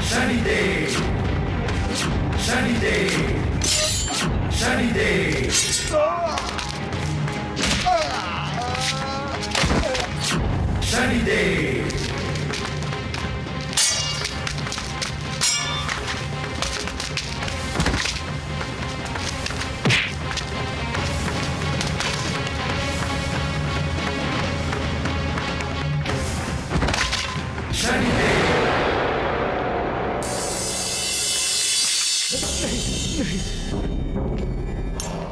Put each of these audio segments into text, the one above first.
शनिदेव शनिदेव शनिदेव शनिदेव शनिदेव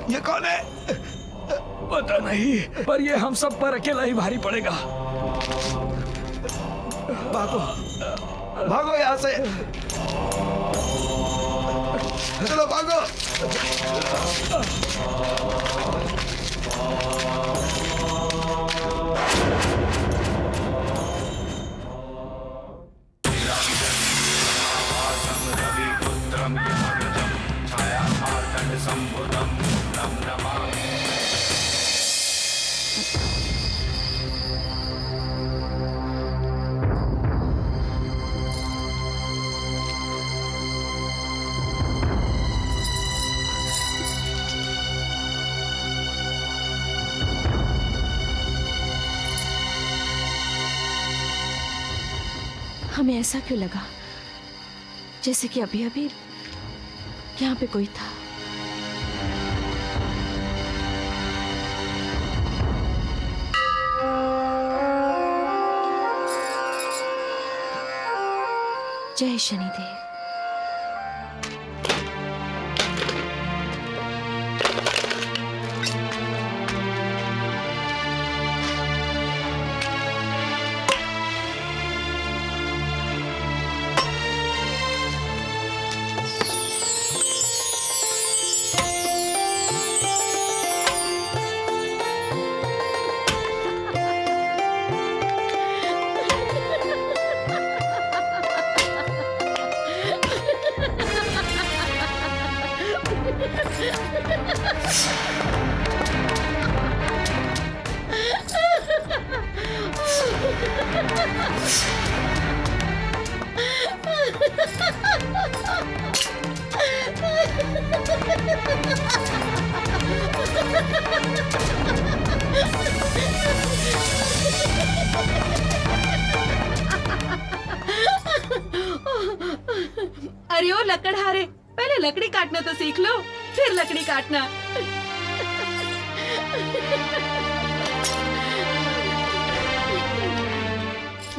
ये कौन है? पता नहीं, पर ये हम सब पर अकेला ही भारी पड़ेगा। भागो, भागो यहाँ से। चलो भागो। हमें ऐसा क्यों लगा जैसे कि अभी अभी यहाँ पे कोई था। जय शनिदेव। अरे ओ लकड़हारे, पहले लकड़ी काटना तो सीख लो, फिर लकड़ी काटना।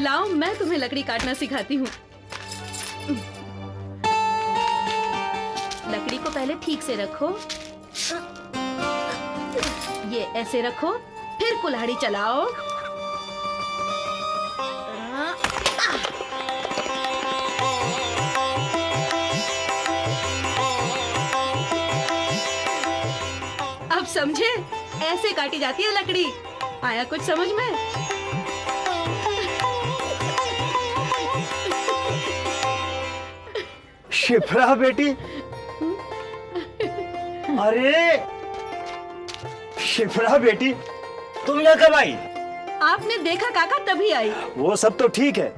लाओ मैं तुम्हें लकड़ी काटना सिखाती हूँ। लकड़ी को पहले ठीक से रखो, ये ऐसे रखो, फिर कुल्हाड़ी चलाओ। अब समझे, ऐसे काटी जाती है लकड़ी। आया कुछ समझ में? शिप्रा बेटी, अरे शिप्रा बेटी, तुम यहाँ कब आई? आपने देखा काका तभी आई। वो सब तो ठीक है,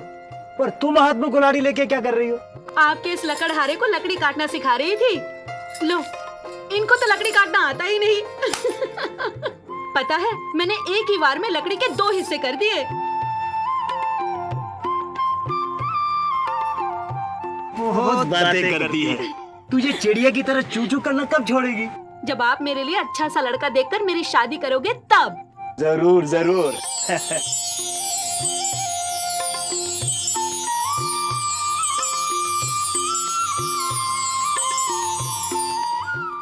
पर तुम हाथ में कुल्हाड़ी लेके क्या कर रही हो? आपके इस लकड़हारे को लकड़ी काटना सिखा रही थी। लो, इनको तो लकड़ी काटना आता ही नहीं। पता है, मैंने एक ही वार में लकड़ी के 2 हिस्से कर दिए। बहुत बातें करती है। तुझे चिड़िया की तरह चू चू करना कब छोड़ेगी? जब आप मेरे लिए अच्छा सा लड़का देखकर मेरी शादी करोगे तब। जरूर जरूर।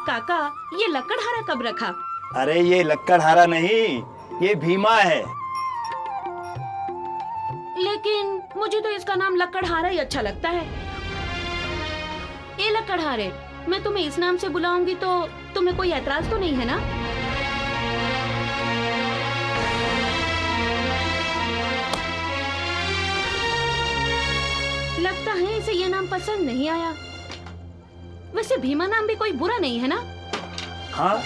काका, ये लकड़हारा कब रखा? अरे ये लक्कड़हारा नहीं, ये भीमा है। लेकिन मुझे तो इसका नाम लकड़हारा ही अच्छा लगता है। ये लकड़हारे, मैं तुम्हें इस नाम से बुलाऊंगी तो तुम्हें कोई ऐतराज तो नहीं है ना? लगता है इसे ये नाम पसंद नहीं आया। वैसे भीमा नाम भी कोई बुरा नहीं है ना? हाँ,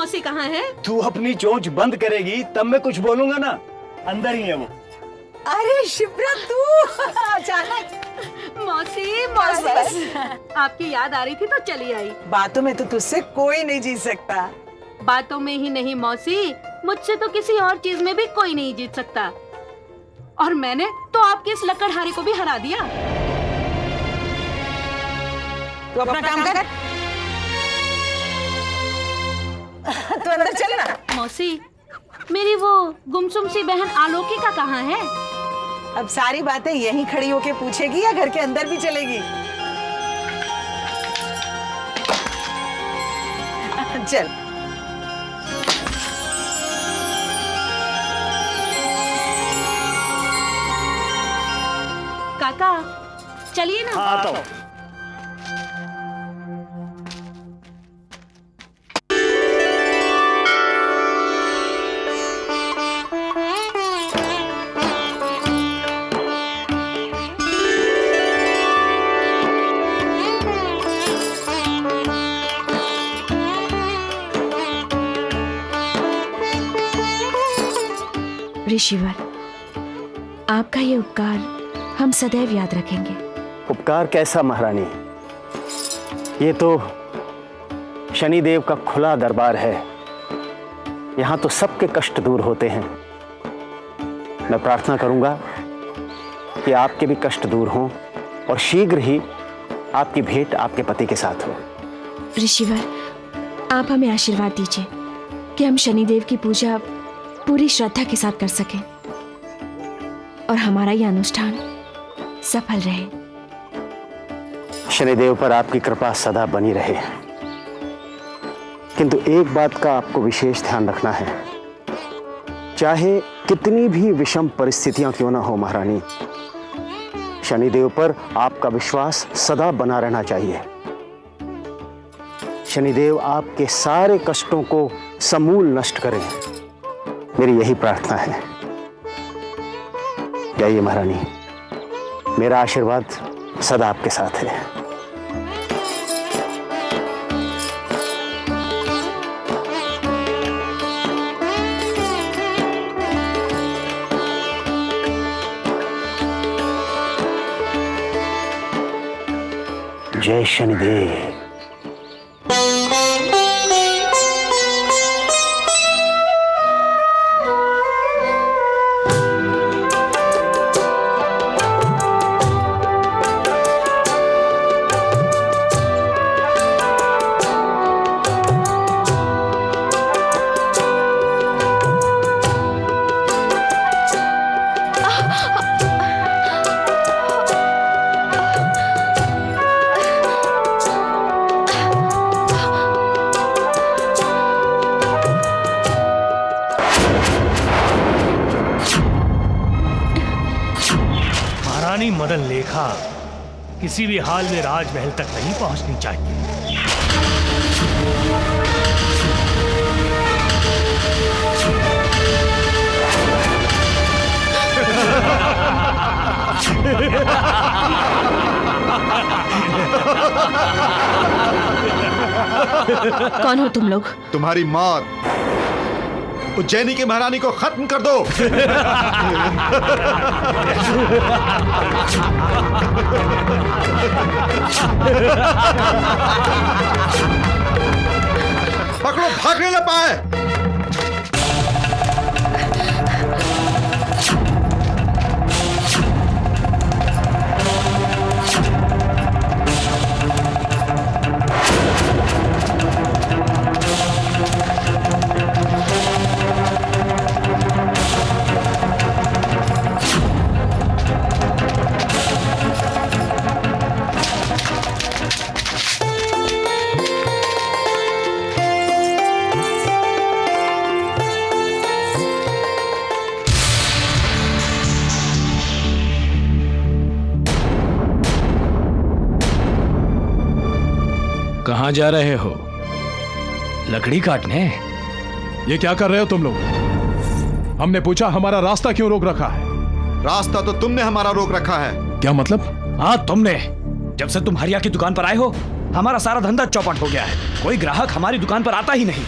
मौसी कहाँ है? तू अपनी चोंच बंद करेगी तब मैं कुछ बोलूंगा ना। अंदर ही है वो। अरे शिप्रा तू अचानक। मौसी मौसी आपकी याद आ रही थी तो चली आई। बातों में तो तुझसे कोई नहीं जीत सकता। बातों में ही नहीं मौसी, मुझसे तो किसी और चीज में भी कोई नहीं जीत सकता। और मैंने तो आपके इस लकड़हारे को भी हरा दिया। तू अपना काम कर। तू अंदर चल ना। मौसी, मेरी वो गुमसुम सी बहन आलोकिका कहाँ है? अब सारी बातें यहीं खड़ी होके पूछेगी या घर के अंदर भी चलेगी? चल। काका चलिए ना। आता हूँ। ऋषिवर, आपका ये उपकार हम सदैव याद रखेंगे। उपकार कैसा महारानी, ये तो शनिदेव का खुला दरबार है। यहाँ तो सबके कष्ट दूर होते हैं। मैं प्रार्थना करूंगा कि आपके भी कष्ट दूर हों और शीघ्र ही आपकी भेंट आपके पति के साथ हो। ऋषिवर, आप हमें आशीर्वाद दीजिए कि हम शनिदेव की पूजा पूरी श्रद्धा के साथ कर सकें और हमारा यह अनुष्ठान सफल रहे। शनिदेव पर आपकी कृपा सदा बनी रहे। किंतु एक बात का आपको विशेष ध्यान रखना है। चाहे कितनी भी विषम परिस्थितियां क्यों ना हो महारानी, शनिदेव पर आपका विश्वास सदा बना रहना चाहिए। शनिदेव आपके सारे कष्टों को समूल नष्ट करें, मेरी यही प्रार्थना है। जाइए महारानी, मेरा आशीर्वाद सदा आपके साथ है। जय शनिदेव। रानी मदन लेखा किसी भी हाल में राजमहल तक नहीं पहुंचनी चाहिए। कौन हो तुम लोग? तुम्हारी मौत। उज्जैनी की महारानी को खत्म कर दो। पकड़ो, भागने न पाए। कहाँ जा रहे हो? लकड़ी काटने? ये क्या कर रहे हो तुम लोग? हमने पूछा हमारा रास्ता क्यों रोक रखा है? रास्ता तो तुमने हमारा रोक रखा है। क्या मतलब? हाँ तुमने। जब से तुम हरिया की दुकान पर आए हो हमारा सारा धंधा चौपट हो गया है। कोई ग्राहक हमारी दुकान पर आता ही नहीं।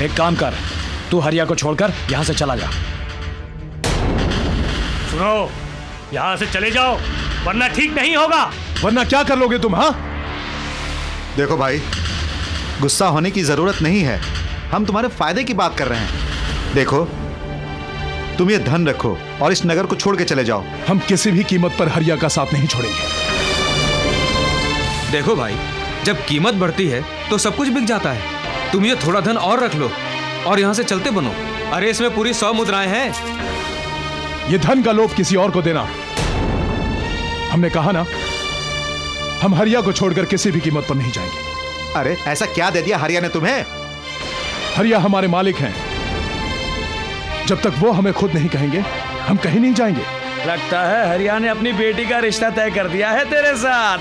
एक काम कर, तू हरिया को छोड़कर यहां से चला जा। सुनो, यहां से चले जाओ वरना ठीक नहीं होगा। वरना क्या कर लोगे तुम? हाँ, देखो भाई, गुस्सा होने की जरूरत नहीं है, हम तुम्हारे फायदे की बात कर रहे हैं। देखो, तुम ये धन रखो और इस नगर को छोड़ के चले जाओ। हम किसी भी कीमत पर हरिया का साथ नहीं छोड़ेंगे। देखो भाई, जब कीमत बढ़ती है तो सब कुछ बिक जाता है। तुम ये थोड़ा धन और रख लो और यहाँ से चलते बनो। अरे इसमें पूरी 100 मुद्राएं हैं। ये धन का लोभ किसी और को देना, हमने कहा ना, हम हरिया को छोड़कर किसी भी कीमत पर नहीं जाएंगे। अरे ऐसा क्या दे दिया हरिया ने तुम्हें? हरिया हमारे मालिक हैं, जब तक वो हमें खुद नहीं कहेंगे हम कहीं नहीं जाएंगे। लगता है हरिया ने अपनी बेटी का रिश्ता तय कर दिया है तेरे साथ।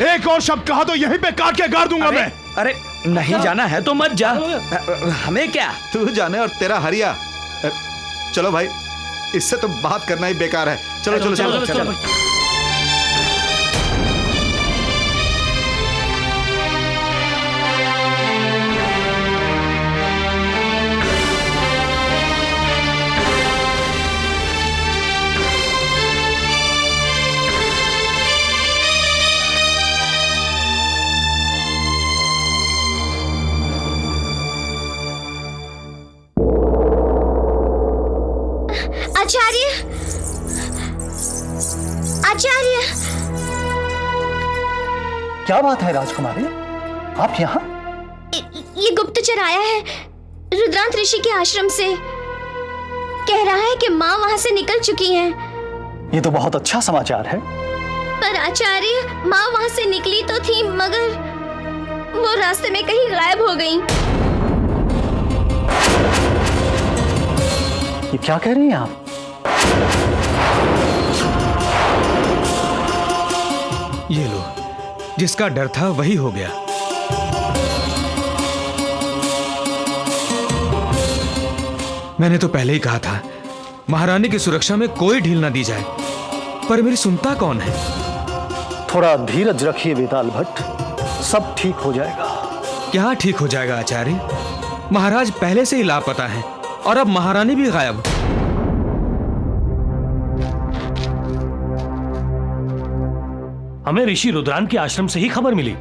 एक और शब्द कहा तो यहीं पे काट के गाड़ दूंगा मैं। अरे नहीं जाना है तो मत जा, हमें क्या। तू जाने और तेरा हरिया। चलो भाई, इससे तो बात करना ही बेकार है। चलो चलो चलो, चलो, चलो। आचार्य, आचार्य, क्या बात है राजकुमारी, आप यहाँ? ये गुप्तचर आया है रुद्रांत ऋषि के आश्रम से। कह रहा है कि माँ वहाँ से निकल चुकी हैं। ये तो बहुत अच्छा समाचार है। पर आचार्य, माँ वहाँ से निकली तो थी मगर वो रास्ते में कहीं गायब हो गई। ये क्या कह रही हैं आप? ये लो, जिसका डर था वही हो गया। मैंने तो पहले ही कहा था महारानी की सुरक्षा में कोई ढील ना दी जाए, पर मेरी सुनता कौन है? थोड़ा धीरज रखिए वेताल भट्ट, सब ठीक हो जाएगा। क्या ठीक हो जाएगा आचार्य? महाराज पहले से ही लापता हैं और अब महारानी भी गायब। हमें ऋषि रुद्रांत के आश्रम से ही खबर मिली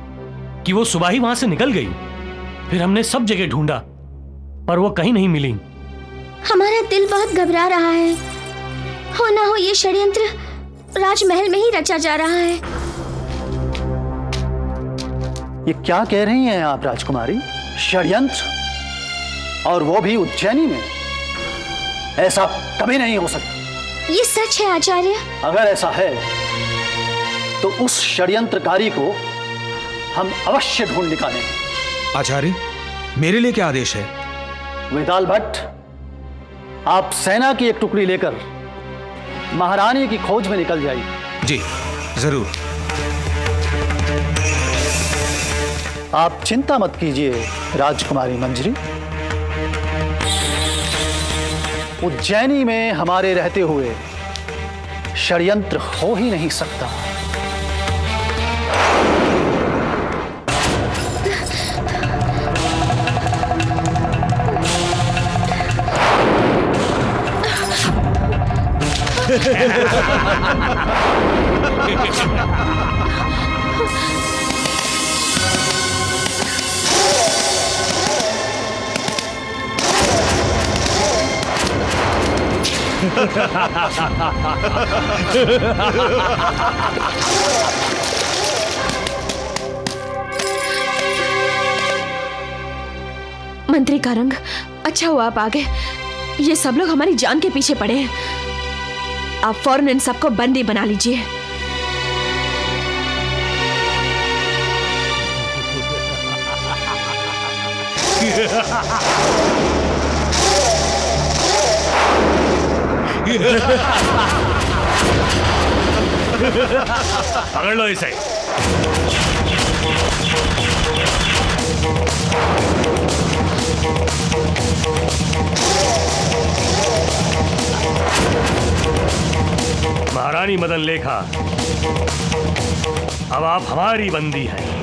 कि वो सुबह ही वहां से निकल गई। फिर हमने सब जगह ढूंढा पर वो कहीं नहीं मिली। हमारा दिल बहुत घबरा रहा है। हो ना हो ये षड्यंत्र राजमहल में ही रचा जा रहा है। ये क्या कह रही हैं आप राजकुमारी? षड्यंत्र? और वो भी उज्जैनी में? ऐसा कभी नहीं हो सकता। ये सच है आचार्य। अगर ऐसा है तो उस षड्यंत्रकारी को हम अवश्य ढूंढ निकालेंगे। आचार्य, मेरे लिए क्या आदेश है? वेताल भट्ट, आप सेना की एक टुकड़ी लेकर महारानी की खोज में निकल जाइए। जी जरूर। आप चिंता मत कीजिए राजकुमारी मंजरी, उज्जैनी में हमारे रहते हुए षड्यंत्र हो ही नहीं सकता। मंत्री का रंग, अच्छा हुआ आप आ गए। ये सब लोग हमारी जान के पीछे पड़े हैं। आप फौरन इन सबको बंदी बना लीजिए। पकड़ लो इसे। महारानी मदन लेखा अब आप हमारी बंदी हैं।